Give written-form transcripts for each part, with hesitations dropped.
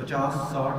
50-60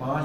5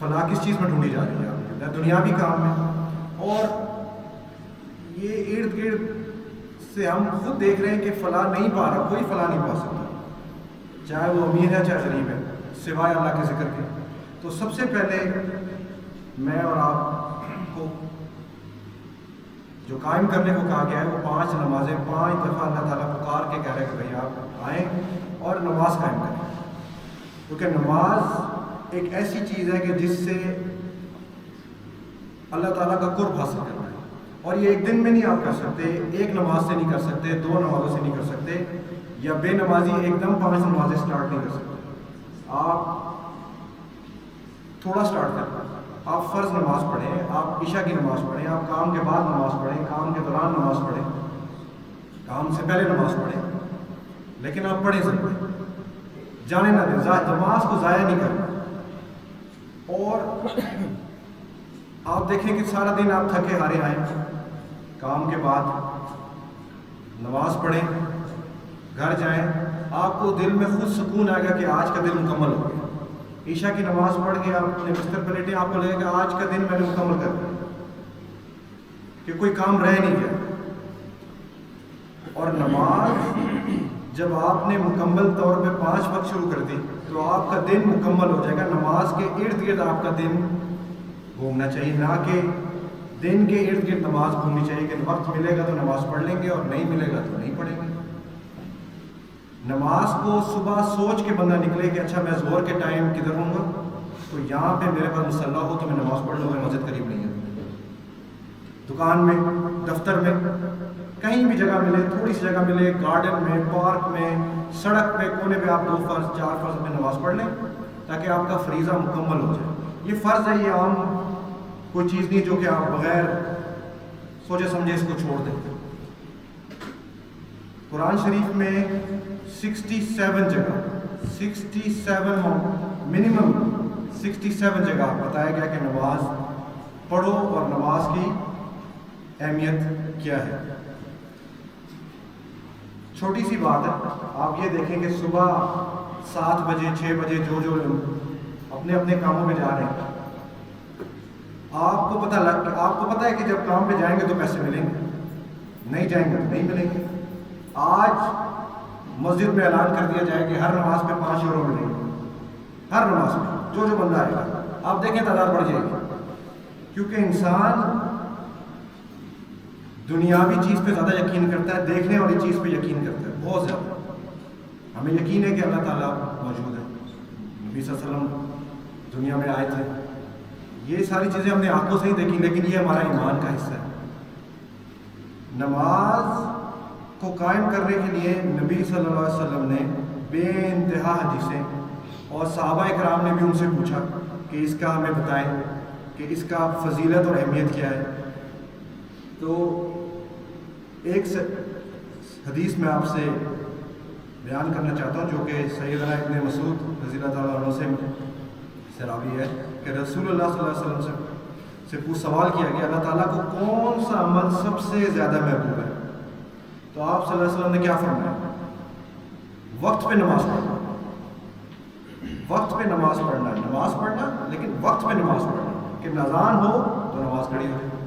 فلاح کس چیز میں ڈھونڈی جا رہی ہے آپ کی دنیاوی کام میں، اور یہ ارد گرد سے ہم خود دیکھ رہے ہیں کہ فلاح نہیں پا رہا، کوئی فلاح نہیں پا سکتا، چاہے وہ امیر ہے چاہے غریب ہے، سوائے اللہ کے ذکر کے۔ تو سب سے پہلے میں اور آپ کو جو قائم کرنے کو کہا گیا ہے وہ 5 نمازیں، 5 دفعہ اللہ تعالیٰ پکار کے کہہ رہے ہیں کہ بھائی آپ آئیں اور نماز قائم کریں، کیونکہ نماز ایک ایسی چیز ہے کہ جس سے اللہ تعالیٰ کا قرب حاصل کرنا ہے، اور یہ ایک دن میں نہیں آپ کر سکتے، ایک نماز سے نہیں کر سکتے، 2 نمازوں سے نہیں کر سکتے، یا بے نمازی ایک دم 5 نمازیں سٹارٹ نہیں کر سکتے۔ آپ تھوڑا سٹارٹ کریں، آپ فرض نماز پڑھیں، آپ عشاء کی نماز پڑھیں، آپ کام کے بعد نماز پڑھیں، کام کے دوران نماز پڑھیں، کام سے پہلے نماز پڑھیں، لیکن آپ پڑھیں ضرور، جانے نہ دیں، نماز کو ضائع نہیں کریں۔ اور آپ دیکھیں کہ سارا دن آپ تھکے ہارے آئیں، کام کے بعد نماز پڑھیں، گھر جائیں، آپ کو دل میں خود سکون آئے گا کہ آج کا دن مکمل ہو گیا۔ عشاء کی نماز پڑھ کے آپ اپنے بستر پہ لیٹیں، آپ کو لگے گا آج کا دن میں نے مکمل کر دیا، کہ کوئی کام رہ نہیں گیا۔ اور نماز جب آپ نے مکمل طور پہ 5 وقت شروع کر دی تو آپ کا دن مکمل ہو جائے گا۔ نماز کے ارد گرد آپ کا دن گھومنا چاہیے، نہ کہ دن کے ارد گرد نماز گھومنی چاہیے کہ وقت ملے گا تو نماز پڑھ لیں گے اور نہیں ملے گا تو نہیں پڑھیں گے۔ نماز کو صبح سوچ کے بندہ نکلے کہ اچھا میں زہر کے ٹائم کدھر ہوں گا، تو یہاں پہ میرے پاس مصلی ہو تو میں نماز پڑھ لوں گا، مسجد قریب نہیں ہے، دکان میں، دفتر میں، کہیں بھی جگہ ملے، تھوڑی سی جگہ ملے، گارڈن میں، پارک میں، سڑک پہ، کونے پہ آپ 2 فرض 4 فرض میں نماز پڑھ لیں تاکہ آپ کا فریضہ مکمل ہو جائے۔ یہ فرض ہے، یہ عام کوئی چیز نہیں جو کہ آپ بغیر سوچے سمجھے اس کو چھوڑ دیں۔ قرآن شریف میں 67 جگہ، 67 منیمم 67 جگہ بتایا گیا کہ نماز پڑھو اور نماز کی اہمیت کیا ہے۔ چھوٹی سی بات ہے، آپ یہ دیکھیں کہ صبح 7 بجے 6 بجے جو اپنے اپنے کاموں پہ جا رہے ہیں، آپ کو پتہ ہے کہ جب کام پہ جائیں گے تو پیسے ملیں گے، نہیں جائیں گے تو نہیں ملیں گے۔ آج مسجد میں اعلان کر دیا جائے کہ ہر نماز پہ 5 یورو ملیں گے، ہر نماز پہ جو بندہ آئے گا، آپ دیکھیں تعداد بڑھ جائے گی، کیونکہ انسان دنیاوی چیز پہ زیادہ یقین کرتا ہے، دیکھنے والی چیز پہ یقین کرتا ہے بہت زیادہ۔ ہمیں یقین ہے کہ اللہ تعالیٰ موجود ہے، نبی صلی اللہ علیہ وسلم دنیا میں آئے تھے، یہ ساری چیزیں ہم نے آنکھوں سے ہی دیکھی، لیکن یہ ہمارا ایمان کا حصہ ہے۔ نماز کو قائم کرنے کے لیے نبی صلی اللہ علیہ وسلم نے بے انتہا حدیثیں، اور صحابہ کرام نے بھی ان سے پوچھا کہ اس کا ہمیں بتائیں کہ اس کا فضیلت اور اہمیت کیا ہے۔ تو ایک حدیث میں آپ سے بیان کرنا چاہتا ہوں جو کہ سیدنا ابن مسعود رضی اللہ تعالیٰ عنہ سے راوی ہے کہ رسول اللہ صلی اللہ علیہ وسلم سے سوال کیا گیا اللہ تعالیٰ کو کون سا عمل سب سے زیادہ محبوب ہے، تو آپ صلی اللہ علیہ وسلم نے کیا فرمایا؟ وقت پہ نماز پڑھنا، وقت پہ نماز پڑھنا، نماز پڑھنا لیکن وقت پہ نماز پڑھنا، کہ اذان ہو تو نماز کھڑی ہو جائے۔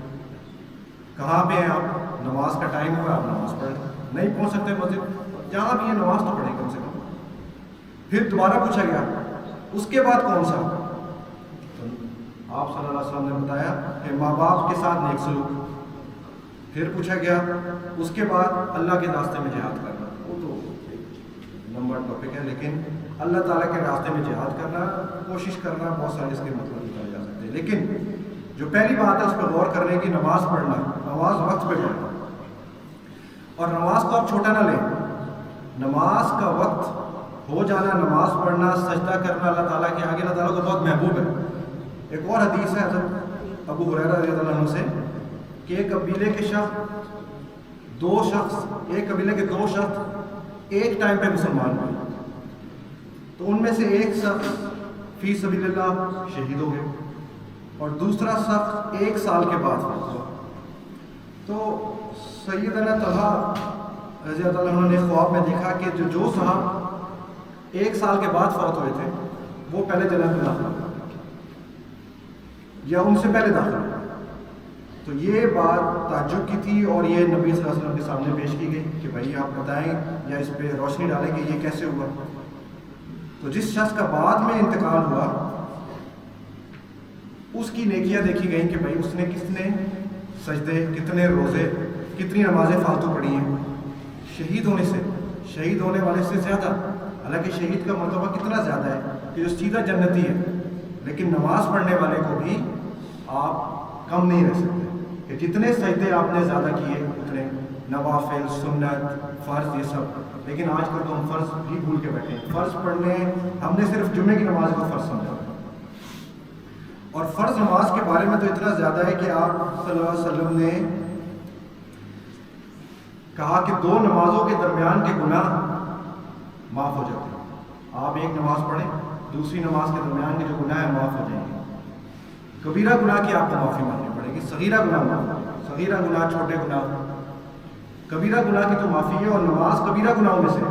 کہاں پہ ہیں آپ؟ نماز کا ٹائم ہوا، آپ نماز پڑھیں، نہیں پہنچ سکتے مسجد، جہاں بھی ہے نماز تو پڑھیں کم سے کم۔ پھر دوبارہ پوچھا گیا اس کے بعد کون سا؟ آپ صلی اللہ علیہ وسلم نے بتایا کہ ماں باپ کے ساتھ نیک سلوک۔ پھر پوچھا گیا اس کے بعد اللہ کے راستے میں جہاد کرنا، وہ تو لمبا ٹاپک ہے، لیکن اللہ تعالیٰ کے راستے میں جہاد کرنا، کوشش کرنا، بہت سارے اس کے مطلب نکالے جا سکتے ہیں، لیکن جو پہلی بات ہے اس پہ غور کرنے کی، نماز پڑھنا، نماز وقت پہ پڑھنا، اور نماز کو آپ چھوٹا نہ لیں، نماز کا وقت ہو جانا، نماز پڑھنا، سجدہ کرنا اللہ تعالیٰ کے آگے اللہ تعالیٰ کو بہت محبوب ہے۔ ایک اور حدیث ہے حضرت ابو ہریرہ رضی اللہ عنہ سے کہ ایک قبیلے کے ایک قبیلے کے 2 شخص ایک ٹائم پہ مسلمان ہوئے، تو ان میں سے ایک شخص فی سبیل اللہ شہید ہو گئے اور دوسرا شخص 1 سال کے بعد فوت ہوا۔ تو سیدنا طلحہ رضی اللہ عنہ نے خواب میں دیکھا کہ جو صاحب 1 سال کے بعد فوت ہوئے تھے وہ پہلے جنت میں داخل ہوئے، یا ان سے پہلے داخل ہوا. تو یہ بات تعجب کی تھی اور یہ نبی صلی اللہ علیہ وسلم کے سامنے پیش کی گئی کہ بھائی آپ بتائیں یا اس پہ روشنی ڈالیں کہ یہ کیسے ہوا. تو جس شخص کا بعد میں انتقال ہوا اس کی نیکیاں دیکھی گئیں کہ بھائی اس نے کتنے سجدے, کتنے روزے, کتنی نمازیں فالتو پڑھی ہیں. شہید ہونے والے سے زیادہ, حالانکہ شہید کا مرتبہ کتنا زیادہ ہے کہ جو سیدھا جنتی ہے, لیکن نماز پڑھنے والے کو بھی آپ کم نہیں رہ سکتے کہ جتنے سجدے آپ نے زیادہ کیے اتنے نوافل, سنت, فرض, یہ سب. لیکن آج کل تو ہم فرض بھی بھول کے بیٹھے ہیں. فرض پڑھنے ہم نے صرف جمعے کی نماز کو فرض سمجھا, اور فرض نماز کے بارے میں تو اتنا زیادہ ہے کہ آپ صلی اللہ علیہ وسلم نے کہا کہ 2 نمازوں کے درمیان کے گناہ معاف ہو جاتے ہیں. آپ ایک نماز پڑھیں, دوسری نماز کے درمیان کے جو گناہ ہیں معاف ہو جائیں گے. کبیرہ گناہ کی آپ کو معافی مانگنی پڑے گی, صغیرہ گناہ معاف ہو جائے. صغیرہ گناہ, چھوٹے گناہ, کبیرہ گناہ کی تو معافی ہے, اور نماز کبیرہ گناہوں میں سے.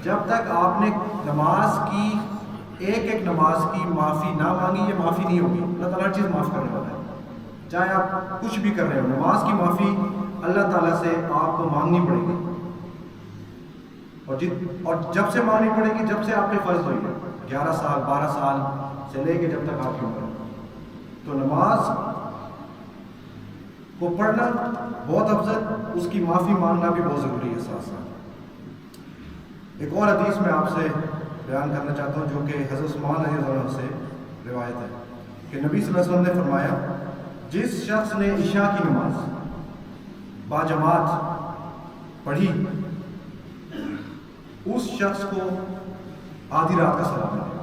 جب تک آپ نے نماز کی ایک نماز کی معافی نہ مانگی, یہ معافی نہیں ہوگی. اللہ تعالیٰ ہر چیز معاف کرنے والا ہے. چاہے آپ کچھ بھی کر رہے ہو, نماز کی معافی اللہ تعالیٰ سے آپ کو مانگنی پڑے گی. اور جب سے مانگنی پڑے گی, جب سے آپ پہ فرض ہوئی ہے, 11 سال 12 سال سے لے کے جب تک آپ کی عمر. تو نماز کو پڑھنا بہت افضل, اس کی معافی مانگنا بھی بہت ضروری ہے ساتھ ساتھ. ایک اور حدیث میں آپ سے بیان کرنا چاہتا ہوں جو کہ حضرت عثمان رضی اللہ عنہ سے روایت ہے کہ نبی صلی اللہ علیہ وسلم نے فرمایا, جس شخص نے عشاء کی نماز باجماعت پڑھی اس شخص کو آدھی رات کا ثواب ملے,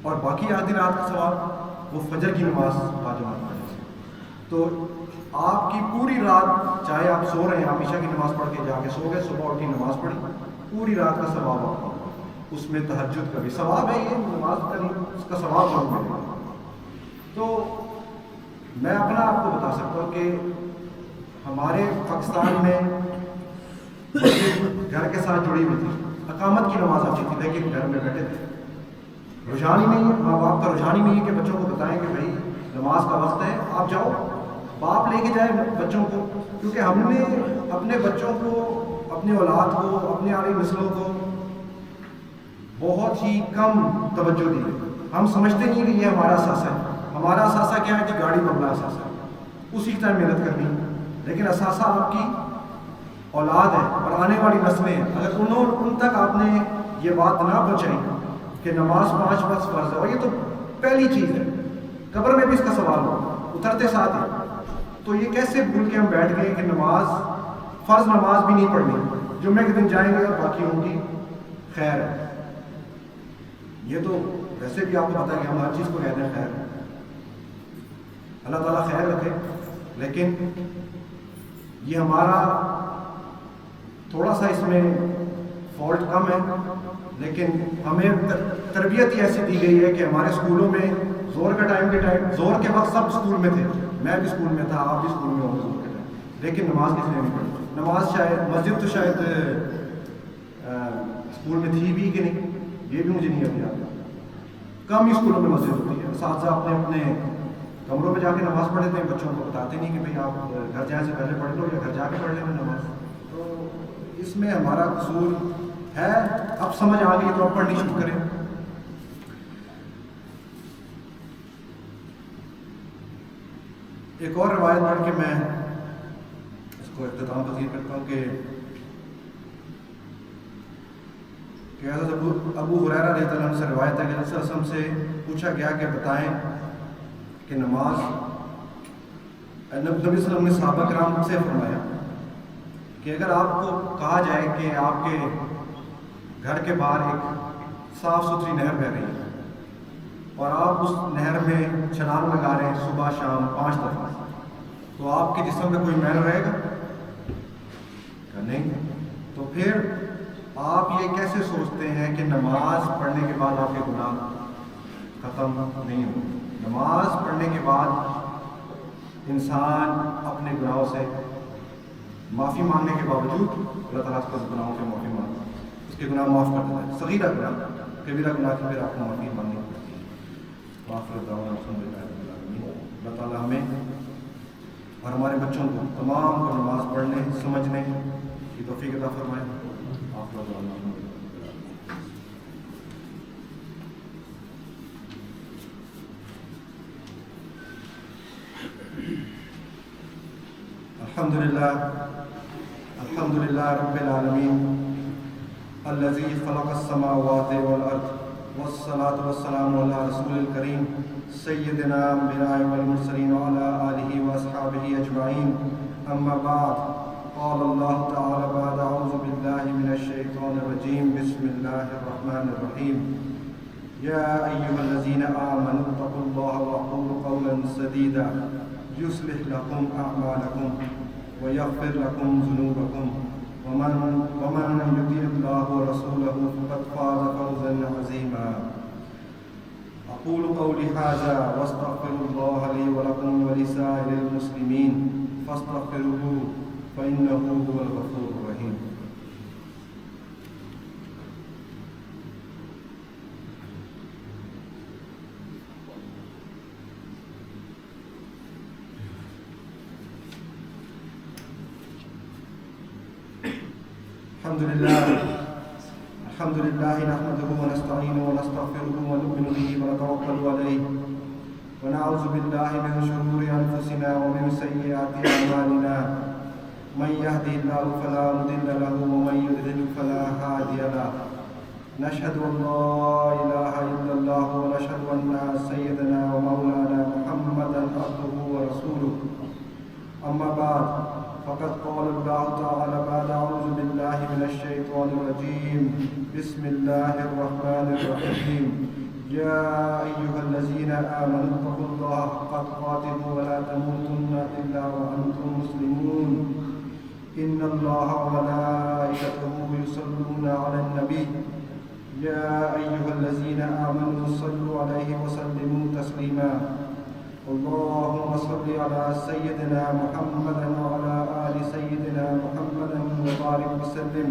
اور باقی آدھی رات کا ثواب وہ فجر کی نماز باجماعت پڑھنے سے. تو آپ کی پوری رات, چاہے آپ سو رہے ہیں, آپ عشاء کی نماز پڑھ کے جا کے سو گئے, صبح اٹھی نماز پڑھی, پوری رات کا ثواب آپ کو. اس میں تہجد کا بھی ثواب ہے, یہ نماز کا نہیں, اس کا ثواب آپ ملے گا. تو میں اپنا آپ کو بتا سکتا ہوں کہ ہمارے پاکستان میں گھر کے ساتھ جڑی ہوئی تھی, اقامت کی نماز آتی تھی, لیکن گھر میں بیٹھے تھے. رجحان ہی نہیں ہے, ماں باپ کا رجحان ہی نہیں ہے کہ بچوں کو بتائیں کہ بھائی نماز کا وقت ہے, آپ جاؤ. باپ لے کے جائے بچوں کو, کیونکہ ہم نے اپنے بچوں کو, اپنی اولاد کو, اپنی آنے والی نسلوں کو بہت ہی کم توجہ دی. ہم سمجھتے نہیں کہ یہ ہمارا اثاثہ ہے. ہمارا اثاثہ کیا ہے کہ گاڑی بنگلہ اثاثہ ہے, اسی کی طرح محنت کرنی. لیکن اثاثہ آپ کی اولاد ہے اور آنے والی نسلیں ہیں. اگر ان تک آپ نے یہ بات نہ پہنچائی کہ نماز 5 وقت فرض ہے, اور یہ تو پہلی چیز ہے, قبر میں بھی اس کا سوال ہوگا اترتے ساتھ ہے. تو یہ کیسے بھول کے ہم بیٹھ گئے کہ نماز, فرض نماز بھی نہیں پڑھنی, جمعے کے دن جائیں گے اور باقی ہوں گی خیر ہے. یہ تو ویسے بھی آپ کو پتا ہے کہ ہم ہر چیز کو کہتے ہیں خیر, اللہ تعالیٰ خیر رکھے. لیکن یہ ہمارا تھوڑا سا اس میں فالٹ کم ہے, لیکن ہمیں تربیت ہی ایسی دی گئی ہے کہ ہمارے اسکولوں میں زور کے زور کے وقت سب اسکول میں تھے, میں بھی اسکول میں تھا, آپ بھی اسکول میں ہو زور کے ٹائم, لیکن نماز کس نے نہیں پڑھی. نماز شاید مسجد تو شاید اسکول میں تھی بھی کہ نہیں, یہ بھی مجھے نہیں ابھی یاد. کم ہی اسکولوں میں مسجد ہوتی ہے, اساتذہ اپنے کمروں میں جا کے نماز پڑھتے ہیں, بچوں کو بتاتے نہیں کہ بھئی آپ گھر جانے سے پہلے پڑھ لو یا گھر جا کے پڑھ لینا نماز. تو اس میں ہمارا قصور ہے. اب سمجھ آ گئی تو اب پڑھنی شروع کریں. ایک اور روایت پڑھ کے میں اس کو اختتام پذیر کرتا ہوں کہ حضرت ابو ہریرہ رضی اللہ عنہ سے روایت ہے کہ رسول اللہ صلی اللہ علیہ وسلم سے پوچھا گیا کہ بتائیں کہ نماز, نبی صلی اللہ علیہ وسلم نے صحابہ کرام سے فرمایا کہ اگر آپ کو کہا جائے کہ آپ کے گھر کے باہر ایک صاف ستھری نہر بہہ رہی ہے اور آپ اس نہر میں چھلانگ لگا رہے ہیں صبح شام 5 دفعہ, تو آپ کے جسم میں کوئی میل رہے گا کہ نہیں؟ تو پھر آپ یہ کیسے سوچتے ہیں کہ نماز پڑھنے کے بعد آپ کے گناہ ختم نہیں ہوں؟ نماز پڑھنے کے بعد انسان اپنے گناہوں سے معافی مانگنے کے باوجود اللہ تعالیٰ اس کے گناہوں سے معافی مانگتا ہے, اس کے گناہ معاف کر دیتا ہے. صغیرہ گناہ, کبیرہ گناہ کی پھر آپ کو معافی مانگنی پڑتی ہے. وآخر دعوانا الحمدللہ رب العالمین۔ اللہ تعالیٰ ہمیں اور ہمارے بچوں کو تمام کو نماز پڑھنے سمجھنے کی توفیق عطا فرمائے۔ آخر دعوانا الحمدللہ رب العالمین۔ الحمد للہ رب العالمین الذي خلق السماوات والأرض والصلاة والسلام على رسول الكريم سيدنا الأنبياء والمرسلين وعلى آله وأصحابه أجمعين، أما بعد، قال الله تعالى بعد أعوذ بالله من الشيطان الرجيم، بسم الله الرحمن الرحيم، يا أيها الذين آمنوا اتقوا الله وقولوا قولا سديدا يصلح لكم أعمالكم ويغفر لكم ذنوبكم ومن يطع الله ورسوله فقد فاز فوزا عظيما۔ أقول قولي هذا واستغفر الله لي ولكم ولسائر المسلمين فاستغفروه فإنه هو الغفور الرحيم۔ الحمد لله نحمده ونستعينه ونستغفره ونؤمن به ونتوكل عليه ونعوذ بالله من شرور أنفسنا ومن سيئات أعمالنا، من يهده الله فلا مضل له ومن يضلل فلا هادي له، نشهد أن لا إله إلا الله ونشهد أن سيدنا ومولانا محمدا عبده ورسوله، أما بعد، فقد قال الله تعالى بعد أعوذ بالله من الشيطان الرجيم، بسم الله الرحمن الرحيم، يا أيها الذين آمنوا اتقوا الله حق تقاته ولا تموتن إلا وأنتم مسلمون، إن الله وملائكته يصلون على النبي، يا أيها الذين آمنوا صلوا عليه وسلموا تسليما، اللهم صل على سيدنا محمد وعلى آل سيدنا محمد وبارك وسلم،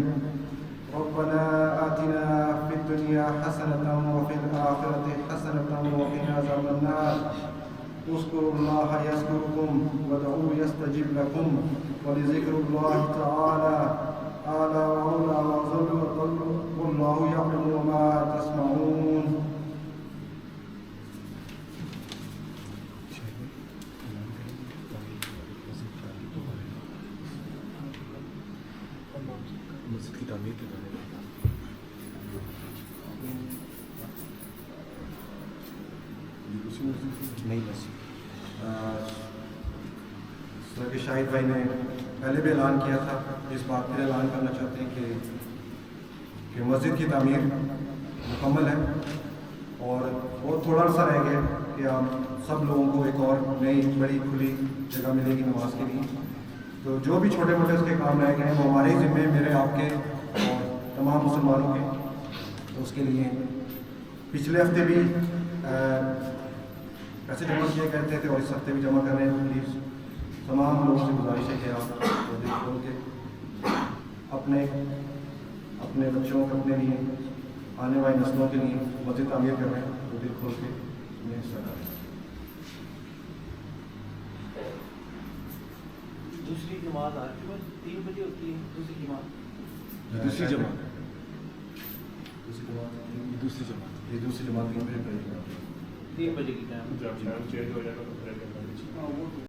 ربنا آتنا في الدنيا حسنة وفي الآخرة حسنة وقنا عذاب النار، اذكروا الله يذكركم وادعوه يستجب لكم، ولذكر الله تعالى أعلى وأولى وأجل وأضل، والله يعلم ما تسمعون۔ مسجد کی تعمیر کے بارے میں نہیں بس کہ شاہد بھائی نے پہلے بھی اعلان کیا تھا، اس بات پھر اعلان کرنا چاہتے ہیں کہ مسجد کی تعمیر مکمل ہے اور بہت تھوڑا سا رہ گیا کہ آپ سب لوگوں کو ایک اور نئی بڑی کھلی جگہ ملے گی نماز کے لیے۔ تو جو بھی چھوٹے موٹے اس کے کام رہ گئے ہیں وہ ہمارے ذمے، میرے، آپ کے اور تمام مسلمانوں کے، تو اس کے لیے پچھلے ہفتے بھی پیسے جمع کیے کرتے تھے اور اس ہفتے بھی جمع کر رہے ہیں۔ پلیز تمام لوگوں سے گزارش ہے کہ آپ دل کھول کے اپنے بچوں کو، اپنے لیے، آنے والی نسلوں کے لیے مسجد تعمیر کر رہے ہیں، تو دل کھول کے انہیں حصہ ڈالیں۔ دوسری جماعت آج 3 بجے ہوتی ہے، دوسری جماعت دوسری جماعت یہ دوسری جماعت 3 بجے پڑے گی۔ 3 بجے کی ٹائم جب چینج ہو جائے گا تو